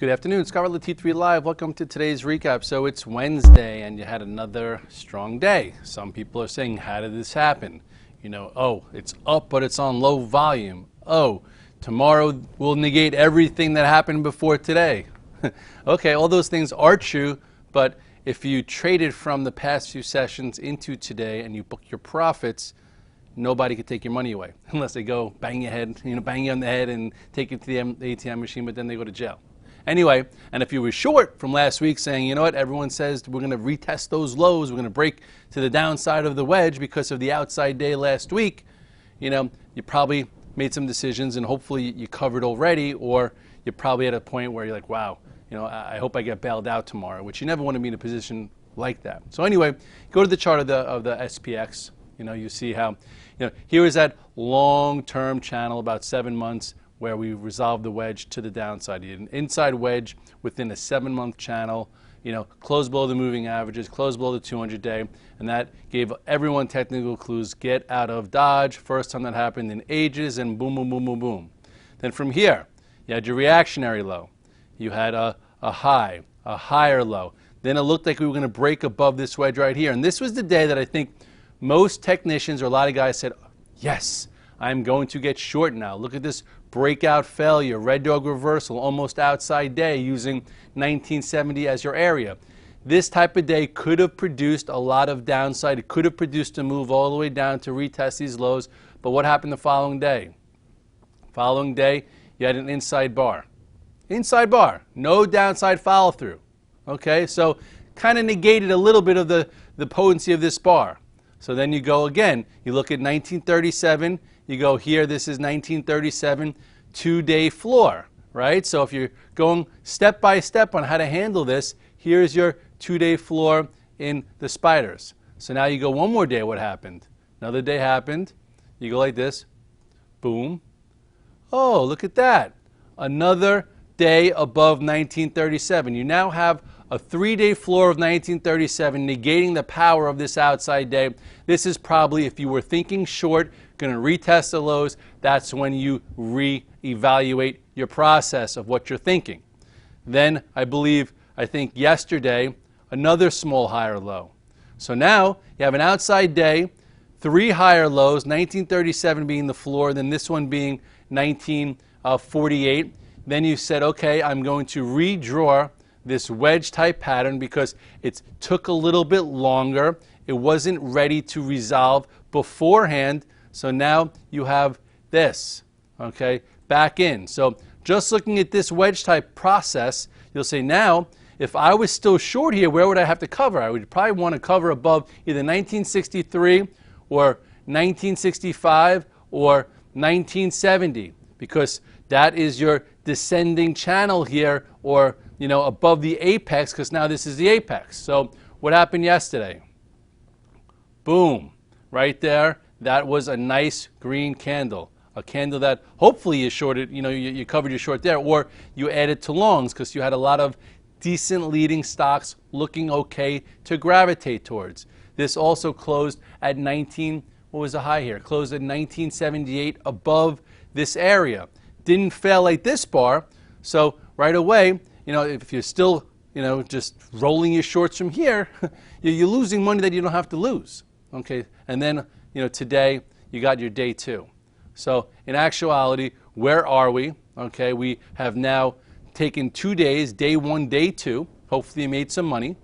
Good afternoon, Scott Redler, T3 Live. Welcome to today's recap. So it's Wednesday and you had another strong day. Some people are saying, how did this happen? You know, oh, it's up, but it's on low volume. Oh, tomorrow will negate everything that happened before today. Okay, all those things are true, but if you traded from the past few sessions into today and you book your profits, nobody could take your money away unless they go bang your head, bang you on the head and take you to the ATM machine, but then they go to jail. Anyway, and if you were short from last week saying, you know what, everyone says we're going to retest those lows, we're going to break to the downside of the wedge because of the outside day last week, you probably made some decisions and hopefully you covered already, or you're probably at a point where you're like, wow, I hope I get bailed out tomorrow, which you never want to be in a position like that. So anyway, go to the chart of the SPX. You see how, here is that long-term channel, about 7 months, where we resolved the wedge to the downside. You had an inside wedge within a 7-month channel, close below the moving averages, close below the 200-day, and that gave everyone technical clues, get out of Dodge. First time that happened in ages, and boom, boom, boom, boom, boom. Then from here, you had your reactionary low. You had a high, a higher low. Then it looked like we were going to break above this wedge right here. And this was the day that I think most technicians or a lot of guys said, yes, I'm going to get short now. Look at this breakout failure, red dog reversal, almost outside day using 1970 as your area. This type of day could have produced a lot of downside. It could have produced a move all the way down to retest these lows. But what happened the following day? Following day, you had an inside bar. Inside bar, no downside follow through. Okay, so kind of negated a little bit of the potency of this bar. So then you go again, you look at 1937, you go here, this is 1937, 2-day floor, right? So if you're going step by step on how to handle this, here's your 2-day floor in the spiders. So now you go one more day, what happened? Another day happened, you go like this, boom. Oh, look at that. Another day above 1937. You now have a 3-day floor of 1937 negating the power of this outside day. This is probably, if you were thinking short, going to retest the lows, that's when you re-evaluate your process of what you're thinking. Then I think yesterday, another small higher low. So now you have an outside day, 3 higher lows, 1937 being the floor, then this one being 1948. Then you said, okay, I'm going to redraw this wedge type pattern because it took a little bit longer. It wasn't ready to resolve beforehand. So now you have this, okay, back in. So just looking at this wedge type process, you'll say now, if I was still short here, where would I have to cover? I would probably want to cover above either 1963 or 1965 or 1970 because that is your descending channel here, or above the apex, because now this is the apex. So what happened yesterday? Boom, right there. That was a nice green candle, a candle that hopefully you shorted, you covered your short there, or you added to longs because you had a lot of decent leading stocks looking okay to gravitate towards. This also closed at what was the high here? Closed at 1978 above this area. Didn't fail like this bar, so right away, if you're still, just rolling your shorts from here, you're losing money that you don't have to lose, okay? And then, today, you got your day 2. So in actuality, where are we? Okay, we have now taken 2 days, day 1, day 2. Hopefully you made some money.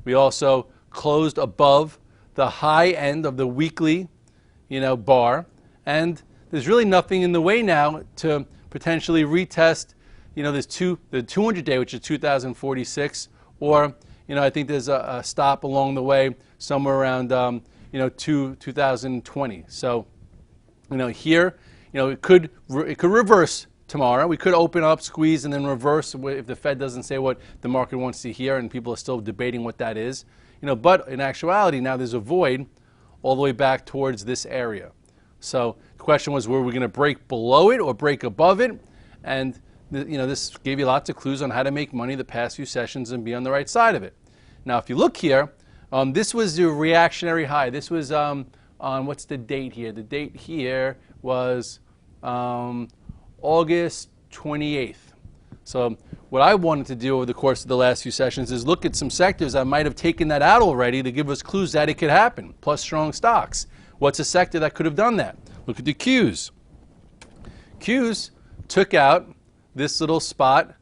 We also closed above the high end of the weekly, bar, and there's really nothing in the way now to potentially retest, the 200-day, which is 2046, or, I think there's a stop along the way somewhere around, 2020. So, here, it could reverse tomorrow. We could open up, squeeze, and then reverse if the Fed doesn't say what the market wants to hear, and people are still debating what that is. But in actuality, now there's a void all the way back towards this area. So the question was, were we going to break below it or break above it? And this gave you lots of clues on how to make money the past few sessions and be on the right side of it. Now, if you look here, this was the reactionary high. This was on, what's the date here? The date here was August 28th. So what I wanted to do over the course of the last few sessions is look at some sectors that might have taken that out already to give us clues that it could happen, plus strong stocks. What's a sector that could have done that? Look at the Qs. Qs took out this little spot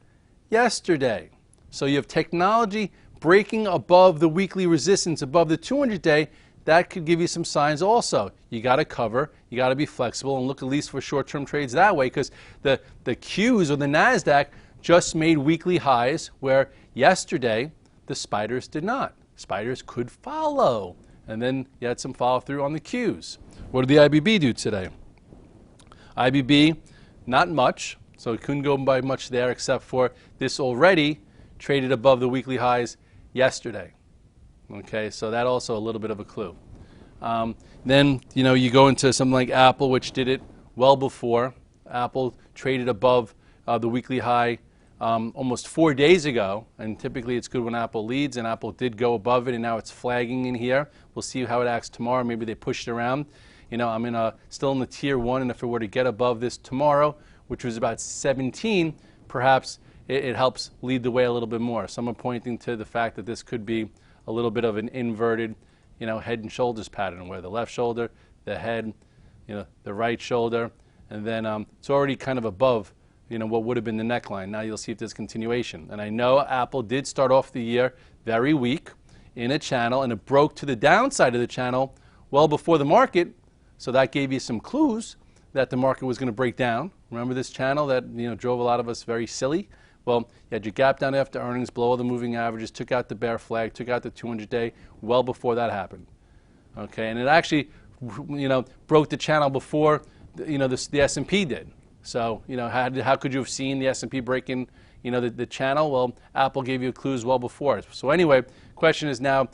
yesterday. So you have technology breaking above the weekly resistance, above the 200-day. That could give you some signs also. You got to cover, you got to be flexible, and look at least for short-term trades that way, because the Qs or the NASDAQ just made weekly highs where yesterday the spiders did not. Spiders could follow. And then you had some follow through on the Qs. What did the IBB do today? IBB, not much. So it couldn't go by much there except for this already traded above the weekly highs yesterday. Okay, so that also a little bit of a clue. Then, you go into something like Apple, which did it well before. Apple traded above the weekly high almost 4 days ago, and typically it's good when Apple leads, and Apple did go above it, and now it's flagging in here. We'll see how it acts tomorrow. Maybe they push it around. I'm still in the tier 1, and if it were to get above this tomorrow, which was about 17, perhaps it helps lead the way a little bit more. Some are pointing to the fact that this could be a little bit of an inverted, head and shoulders pattern, where the left shoulder, the head, the right shoulder, and then it's already kind of above what would have been the neckline. Now you'll see if there's continuation. And I know Apple did start off the year very weak in a channel, and it broke to the downside of the channel well before the market. So that gave you some clues that the market was going to break down. Remember this channel that drove a lot of us very silly? Well, you had your gap down after earnings, below the moving averages, took out the bear flag, took out the 200-day well before that happened. Okay, and it actually broke the channel before the S&P did. So, how could you have seen the S&P breaking, the channel? Well, Apple gave you clues well before it. So anyway, question is now,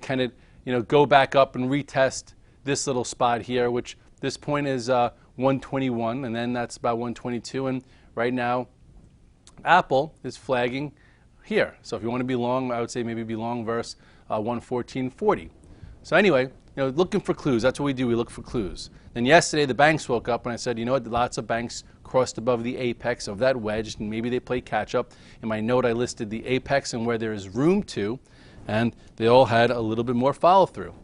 can it, go back up and retest this little spot here, which this point is 121, and then that's about 122, and right now, Apple is flagging here. So if you want to be long, I would say maybe be long versus 114.40. So anyway, looking for clues. That's what we do. We look for clues. Then yesterday, the banks woke up, and I said, what? Lots of banks crossed above the apex of that wedge, and maybe they play catch up. In my note, I listed the apex and where there is room to, and they all had a little bit more follow through.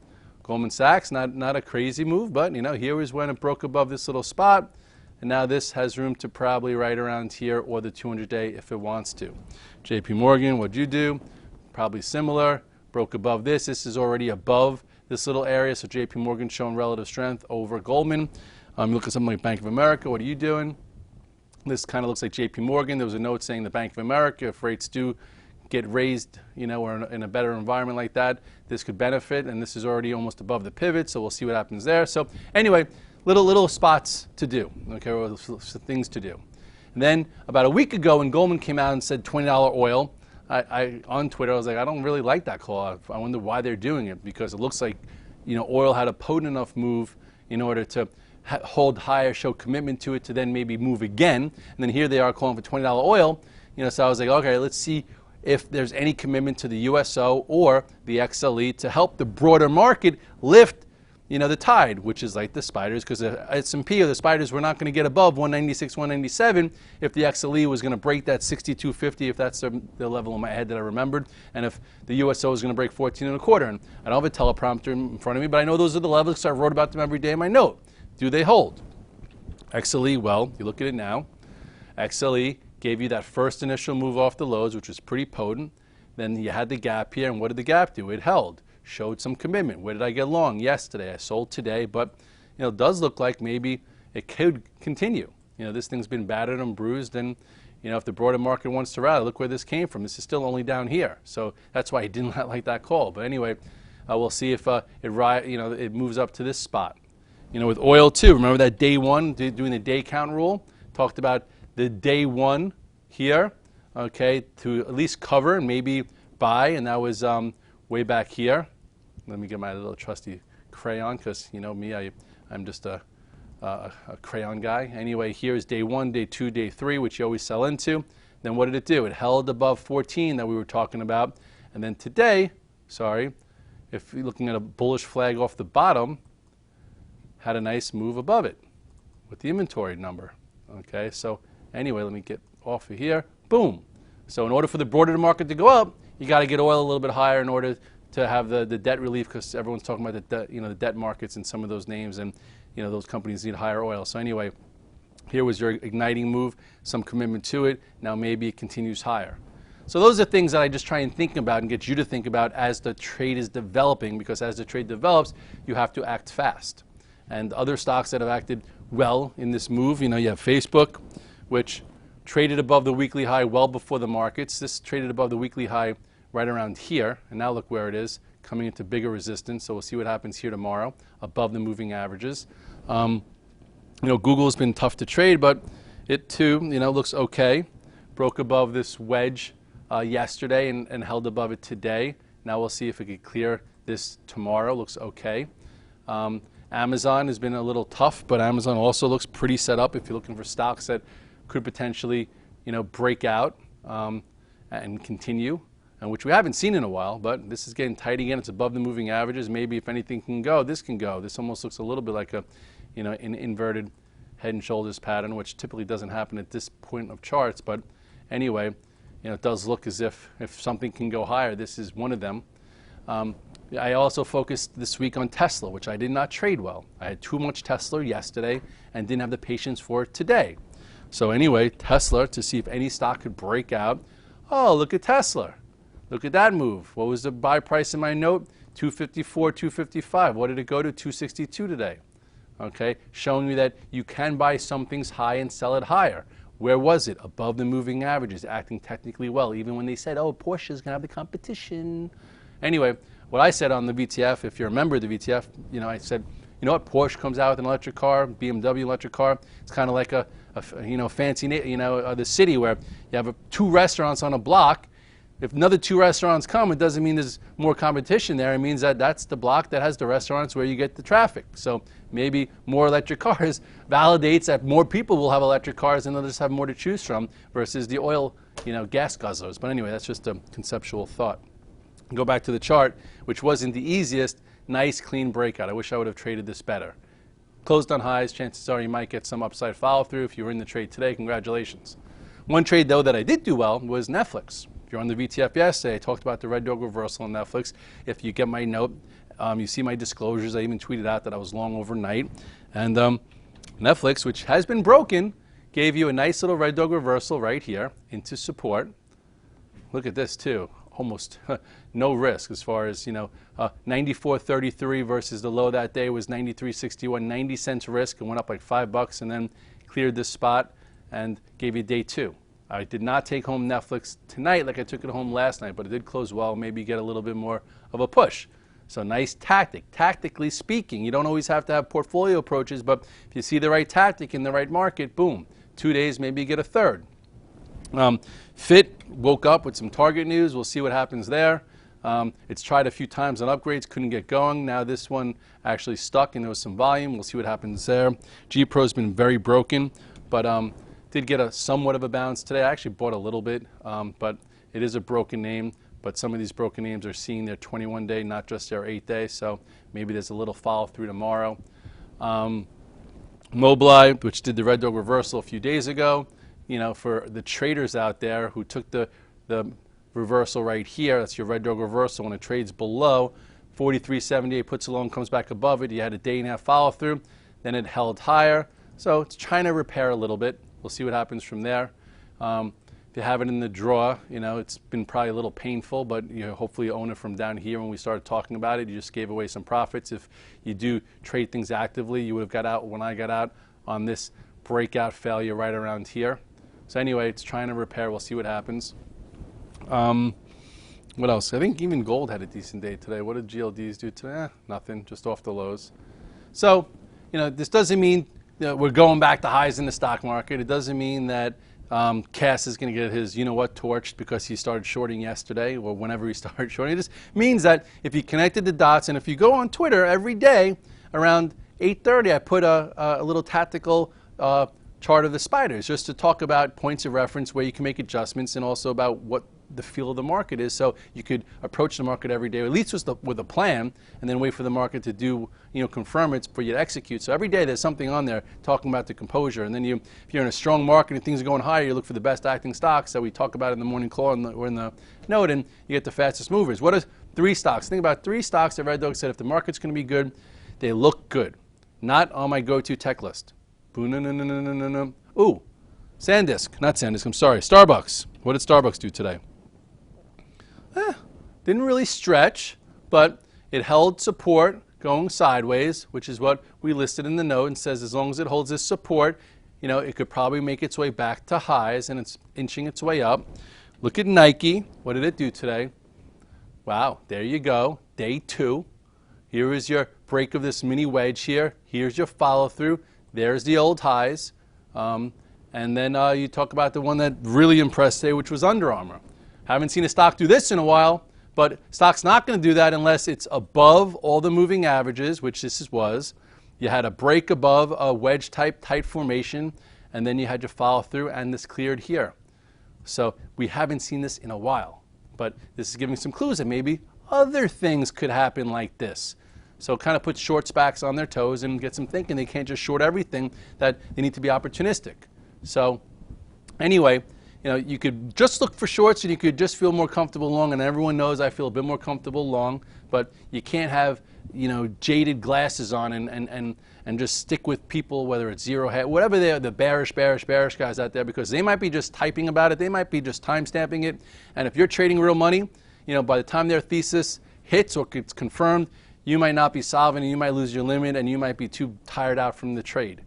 Goldman Sachs, not a crazy move, but here is when it broke above this little spot, and now this has room to probably right around here or the 200-day if it wants to. JP Morgan, what'd you do? Probably similar. Broke above this. This is already above this little area, so JP Morgan showing relative strength over Goldman. Look at something like Bank of America. What are you doing? This kind of looks like JP Morgan. There was a note saying the Bank of America, if rates do get raised, or in a better environment like that, this could benefit, and this is already almost above the pivot, so we'll see what happens there. So anyway, little spots to do, okay, or things to do. And then about a week ago when Goldman came out and said $20 oil, I on Twitter I was like, I don't really like that call. I wonder why they're doing it, because it looks like oil had a potent enough move in order to hold higher, show commitment to it, to then maybe move again. And then here they are calling for $20 oil. So I was like, okay, let's see if there's any commitment to the USO or the XLE to help the broader market lift the tide, which is like the spiders, because the S&P or the spiders were not going to get above 196, 197 if the XLE was going to break that 62.50, if that's the level in my head that I remembered, and if the USO is going to break 14.25. And I don't have a teleprompter in front of me, but I know those are the levels because I wrote about them every day in my note. Do they hold? XLE, well, you look at it now. XLE gave you that first initial move off the lows, which was pretty potent. Then you had the gap here, and what did the gap do? It held. Showed some commitment. Where did I get long? Yesterday. I sold today, but it does look like maybe it could continue. This thing's been battered and bruised, and if the broader market wants to rally, look where this came from. This is still only down here, so that's why I didn't like that call. But anyway, we'll see if it moves up to this spot. With oil too. Remember that day one, doing the day count rule? Talked about the day one here, okay, to at least cover and maybe buy, and that was way back here. Let me get my little trusty crayon, because me, I'm just a crayon guy. Anyway, here's day one, day two, day three, which you always sell into. Then what did it do? It held above 14 that we were talking about. And then today, if you're looking at a bullish flag off the bottom, had a nice move above it with the inventory number. Okay, so anyway, let me get off of here, boom. So in order for the broader market to go up, you got to get oil a little bit higher in order to have the debt relief, because everyone's talking about the debt markets and some of those names, and those companies need higher oil. So anyway, here was your igniting move, some commitment to it. Now maybe it continues higher. So those are things that I just try and think about and get you to think about as the trade is developing, because as the trade develops, you have to act fast. And other stocks that have acted well in this move, you have Facebook, which traded above the weekly high well before the markets. This traded above the weekly high right around here, and now look where it is, coming into bigger resistance. So we'll see what happens here tomorrow, above the moving averages. Google's been tough to trade, but it too, looks okay. Broke above this wedge yesterday and held above it today. Now we'll see if it could clear this tomorrow. Looks okay. Amazon has been a little tough, but Amazon also looks pretty set up if you're looking for stocks that could potentially, break out and continue, and which we haven't seen in a while, but this is getting tight again. It's above the moving averages. Maybe if anything can go, this can go. This almost looks a little bit like an inverted head and shoulders pattern, which typically doesn't happen at this point of charts. But anyway, it does look as if something can go higher, this is one of them. I also focused this week on Tesla, which I did not trade well. I had too much Tesla yesterday and didn't have the patience for it today. So anyway, Tesla, to see if any stock could break out. Oh, look at Tesla. Look at that move. What was the buy price in my note? 254, 255. What did it go to? 262 today. Okay, showing me that you can buy some things high and sell it higher. Where was it? Above the moving averages, acting technically well, even when they said, oh, Porsche's going to have the competition. Anyway, what I said on the VTF, if you're a member of the VTF, I said, Porsche comes out with an electric car, BMW electric car. It's kind of like a fancy, the city where you have 2 restaurants on a block. If another 2 restaurants come, it doesn't mean there's more competition there. It means that that's the block that has the restaurants where you get the traffic. So maybe more electric cars validates that more people will have electric cars and they'll just have more to choose from versus the oil, gas guzzlers. But anyway, that's just a conceptual thought. Go back to the chart, which wasn't the easiest. Nice, clean breakout. I wish I would have traded this better. Closed on highs. Chances are you might get some upside follow-through. If you were in the trade today, congratulations. One trade, though, that I did do well was Netflix. If you're on the VTF yesterday, I talked about the Red Dog reversal on Netflix. If you get my note, you see my disclosures. I even tweeted out that I was long overnight. And Netflix, which has been broken, gave you a nice little Red Dog reversal right here into support. Look at this, too. Almost no risk as far as, 94.33 versus the low that day was 93.61, 90 cents risk, and went up like $5 and then cleared this spot and gave you day 2. I did not take home Netflix tonight like I took it home last night, but it did close well, maybe get a little bit more of a push. So nice tactic. Tactically speaking, you don't always have to have portfolio approaches, but if you see the right tactic in the right market, boom, 2 days, maybe you get a third. Fit woke up with some target news. We'll see what happens there. It's tried a few times on upgrades, couldn't get going. Now this one actually stuck and there was some volume. We'll see what happens there. GPRO's been very broken, but did get a somewhat of a bounce today. I actually bought a little bit, but it is a broken name. But some of these broken names are seeing their 21-day, not just their 8-day. So maybe there's a little follow-through tomorrow. MBLY, which did the Red Dog reversal a few days ago. For the traders out there who took the reversal right here, that's your Red Dog reversal. When it trades below 43.78, puts a low, comes back above it. You had a day and a half follow through, then it held higher. So it's trying to repair a little bit. We'll see what happens from there. If you have it in the draw, it's been probably a little painful, but hopefully you own it from down here. When we started talking about it, you just gave away some profits. If you do trade things actively, you would have got out when I got out on this breakout failure right around here. So anyway, it's trying to repair. We'll see what happens. What else? I think even gold had a decent day today. What did GLDs do today? Nothing, just off the lows. So, this doesn't mean we're going back to highs in the stock market. It doesn't mean that Cass is going to get his, torched because he started shorting yesterday or whenever he started shorting. It just means that if you connected the dots, and if you go on Twitter every day around 8:30, I put a little tactical chart of the spiders just to talk about points of reference where you can make adjustments and also about what the feel of the market is, so you could approach the market every day, or at least with a plan, and then wait for the market to do, confirm it for you to execute. So every day there's something on there talking about the composure, and then if you're in a strong market and things are going higher, you look for the best acting stocks that we talk about in the morning call or in the note, and you get the fastest movers. What are 3 stocks? Think about 3 stocks that Red Dog said if the market's going to be good, they look good. Not on my go-to tech list. Ooh, SanDisk, not SanDisk, I'm sorry, Starbucks. What did Starbucks do today? Didn't really stretch, but it held support going sideways, which is what we listed in the note, and says as long as it holds this support, it could probably make its way back to highs, and it's inching its way up. Look at Nike. What did it do today? Wow, there you go, day 2. Here is your break of this mini wedge here. Here's your follow through. There's the old highs. And then you talk about the one that really impressed today, which was Under Armour. Haven't seen a stock do this in a while, but stock's not going to do that unless it's above all the moving averages, which this was. You had a break above a wedge type tight formation, and then you had your follow through, and this cleared here. So we haven't seen this in a while, but this is giving some clues that maybe other things could happen like this. So it kind of puts short SPACs on their toes and gets them thinking they can't just short everything, that they need to be opportunistic. So anyway, you could just look for shorts and you could just feel more comfortable long, and everyone knows I feel a bit more comfortable long, but you can't have jaded glasses on and just stick with people, whether it's zero head, whatever they are, the bearish guys out there, because they might be just typing about it, they might be just time stamping it, and if you're trading real money, by the time their thesis hits or gets confirmed, you might not be solving, and you might lose your limit, and you might be too tired out from the trade.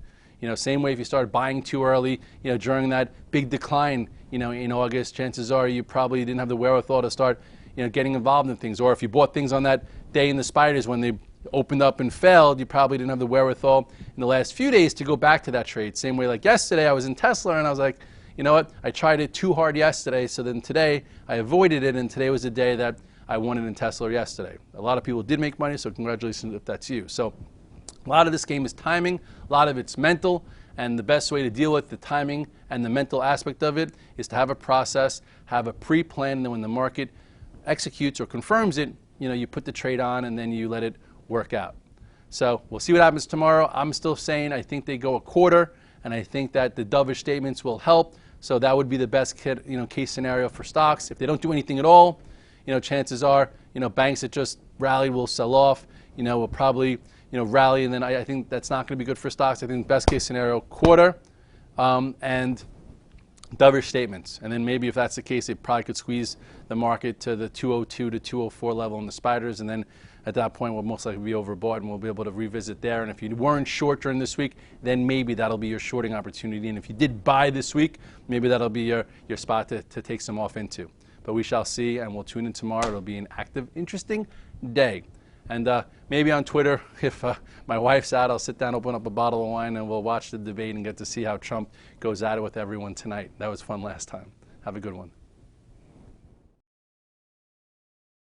Same way if you started buying too early, during that big decline, in August, chances are you probably didn't have the wherewithal to start, getting involved in things. Or if you bought things on that day in the spiders when they opened up and failed, you probably didn't have the wherewithal in the last few days to go back to that trade. Same way like yesterday, I was in Tesla and I was like, you know what, I tried it too hard yesterday, so then today I avoided it, and today was the day that I won it in Tesla yesterday. A lot of people did make money, so congratulations if that's you. So a lot of this game is timing, a lot of it's mental, and the best way to deal with the timing and the mental aspect of it is to have a process, have a pre-plan, and then when the market executes or confirms it, you put the trade on and then you let it work out. So we'll see what happens tomorrow. I'm still saying I think they go a quarter, and I think that the dovish statements will help. So that would be the best case scenario for stocks. If they don't do anything at all, chances are, banks that just rallied will sell off, will probably, rally, and then I think that's not going to be good for stocks. I think best case scenario, quarter, and dovish statements. And then maybe if that's the case, they probably could squeeze the market to the 202 to 204 level in the spiders, and then at that point we'll most likely be overbought, and we'll be able to revisit there. And if you weren't short during this week, then maybe that'll be your shorting opportunity. And if you did buy this week, maybe that'll be your spot to take some off into. But we shall see, and we'll tune in tomorrow. It'll be an active, interesting day. And maybe on Twitter, if my wife's out, I'll sit down, open up a bottle of wine, and we'll watch the debate and get to see how Trump goes at it with everyone tonight. That was fun last time. Have a good one.